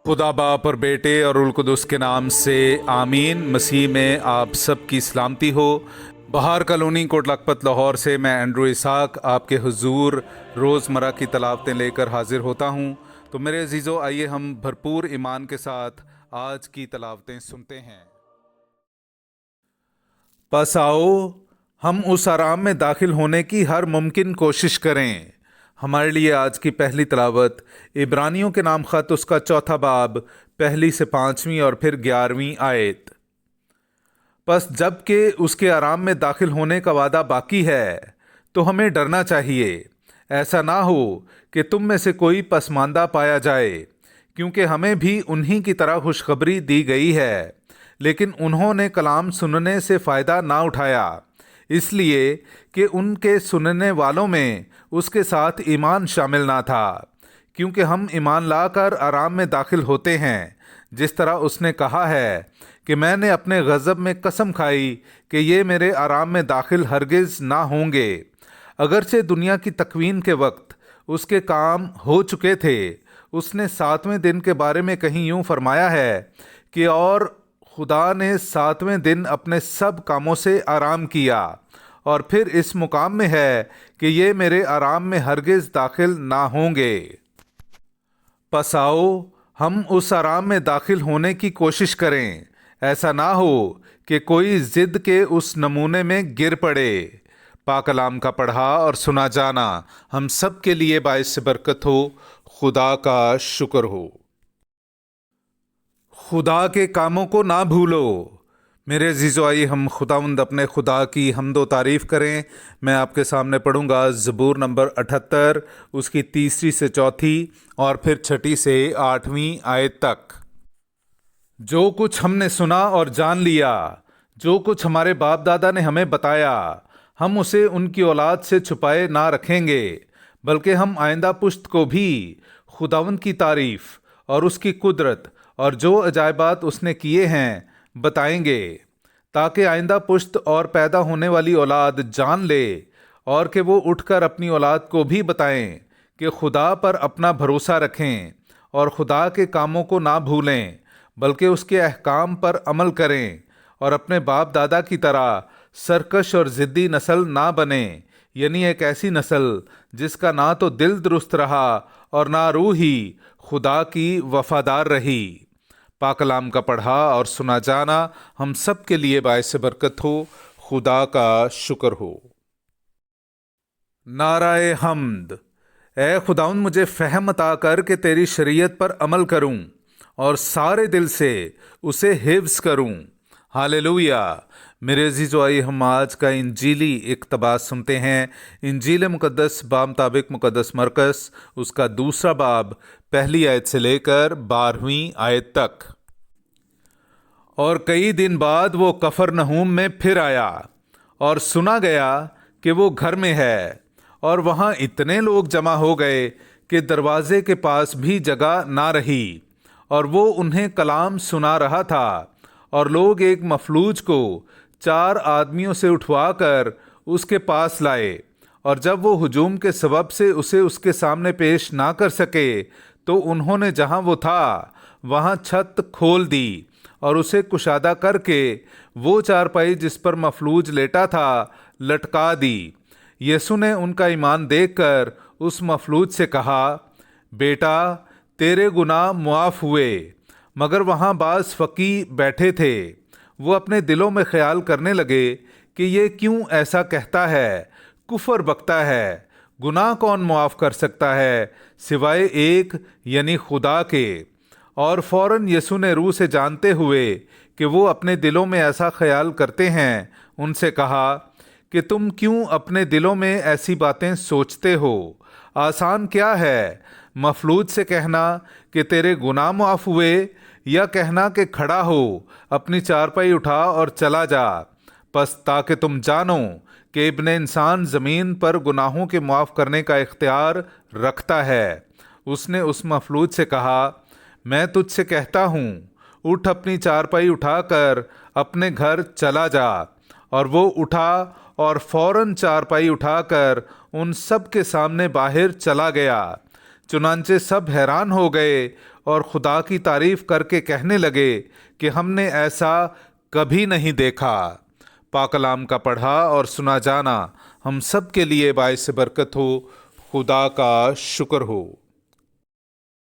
खुदा बाप और बेटे और उल कुदस के नाम से आमीन। मसीह में आप सब की सलामती हो। बहार कॉलोनी कोट लखपत लाहौर से मैं एंड्रू इसाक आपके हुजूर रोज़मर्रा की तलावतें लेकर हाजिर होता हूँ। तो मेरे अजीज़ों, आइए हम भरपूर ईमान के साथ आज की तलावतें सुनते हैं। बस आओ हम उस आराम में दाखिल होने की हर मुमकिन कोशिश करें। हमारे लिए आज की पहली तलावत इब्रानियों के नाम खत उसका चौथा बाब पहली से 5वीं और फिर 11वीं आयत। बस जबकि उसके आराम में दाखिल होने का वादा बाकी है तो हमें डरना चाहिए। ऐसा ना हो कि तुम में से कोई पसमानदा पाया जाए, क्योंकि हमें भी उन्हीं की तरह खुशखबरी दी गई है, लेकिन उन्होंने कलाम सुनने से फ़ायदा ना उठाया, इसलिए कि उनके सुनने वालों में उसके साथ ईमान शामिल ना था। क्योंकि हम ईमान लाकर आराम में दाखिल होते हैं, जिस तरह उसने कहा है कि मैंने अपने गज़ब में कसम खाई कि ये मेरे आराम में दाखिल हरगिज़ ना होंगे। अगरचे दुनिया की तकवीन के वक्त उसके काम हो चुके थे। उसने 7वें दिन के बारे में कहीं यूं फरमाया है कि और खुदा ने 7वें दिन अपने सब कामों से आराम किया। और फिर इस मुकाम में है कि ये मेरे आराम में हरगिज़ दाखिल ना होंगे। बस आओ हम उस आराम में दाखिल होने की कोशिश करें। ऐसा ना हो कि कोई ज़िद के उस नमूने में गिर पड़े। पाक कलाम का पढ़ा और सुना जाना हम सब के लिए बाइस बरकत हो। खुदा का शुक्र हो। खुदा के कामों को ना भूलो। मेरे अजीज़ों, आइए हम खुदावंद अपने खुदा की हम्दो तारीफ़ करें। मैं आपके सामने पढ़ूंगा ज़बूर नंबर 78 उसकी 3री से 4थी और फिर 6ठी से 8वीं आयत तक। जो कुछ हमने सुना और जान लिया, जो कुछ हमारे बाप दादा ने हमें बताया, हम उसे उनकी औलाद से छुपाए ना रखेंगे, बल्कि हम आइंदा पुश्त को भी खुदावंद की तारीफ़ और उसकी कुदरत और जो अजायबात उसने किए हैं बताएंगे, ताकि आइंदा पुश्त और पैदा होने वाली औलाद जान ले, और कि वो उठकर अपनी औलाद को भी बताएं कि खुदा पर अपना भरोसा रखें और खुदा के कामों को ना भूलें, बल्कि उसके अहकाम पर अमल करें, और अपने बाप दादा की तरह सरकश और ज़िद्दी नस्ल ना बने, यानी एक ऐसी नस्ल जिसका ना तो दिल दुरुस्त रहा और ना रूह ही खुदा की वफादार रही। पाक कलाम का पढ़ा और सुना जाना हम सब के लिए बाइस बरकत हो। खुदा का शुक्र हो। नाराए हम्द। ए खुदाउन, मुझे फ़हम अता कर कि तेरी शरीयत पर अमल करूं और सारे दिल से उसे हिफ्ज़ करूं। हालेलुया। मेरे अजीज़ों, आइए हम आज का इंजीली इक़्तबास सुनते हैं। इंजील मुक़द्दस बामुताबिक मुक़द्दस मरकस उसका 2रा बाब पहली आयत से लेकर 12वीं आयत तक। और कई दिन बाद वो कफरनहूम में फिर आया और सुना गया कि वो घर में है, और वहाँ इतने लोग जमा हो गए कि दरवाजे के पास भी जगह ना रही। और वो उन्हें कलाम सुना रहा था, और लोग एक मफलूज को 4 आदमियों से उठवाकर उसके पास लाए, और जब वो हुजूम के सबब से उसे उसके सामने पेश ना कर सके, तो उन्होंने जहाँ वो था वहाँ छत खोल दी और उसे कुशादा करके वो चारपाई जिस पर मफलूज लेटा था लटका दी। यीशु ने उनका ईमान देखकर उस मफलूज से कहा, बेटा, तेरे गुनाह मुआफ़ हुए। मगर वहाँ बाज़ फ़की बैठे थे। वो अपने दिलों में ख्याल करने लगे कि ये क्यों ऐसा कहता है, कुफर बकता है। गुनाह कौन मुआफ़ कर सकता है सिवाय एक, यानी खुदा के। और फ़ौरन यीशु ने रूह से जानते हुए कि वो अपने दिलों में ऐसा ख्याल करते हैं, उनसे कहा कि तुम क्यों अपने दिलों में ऐसी बातें सोचते हो। आसान क्या है, मफलूज से कहना कि तेरे गुनाह मुआफ़ हुए, या कहना कि खड़ा हो, अपनी चारपाई उठा और चला जा। बस ताकि तुम जानो कि इब्ने इंसान ज़मीन पर गुनाहों के मुआफ़ करने का इख्तियार रखता है। उसने उस मफलूज से कहा, मैं तुझसे कहता हूँ, उठ, अपनी चारपाई उठाकर अपने घर चला जा। और वो उठा और फौरन चारपाई उठाकर उन सब के सामने बाहर चला गया। چنانچہ سب حیران ہو گئے اور خدا کی تعریف کر کے کہنے لگے کہ ہم نے ایسا کبھی نہیں دیکھا۔ پاک کلام کا پڑھا اور سنا جانا ہم سب کے لیے باعث برکت ہو۔ خدا کا شکر ہو۔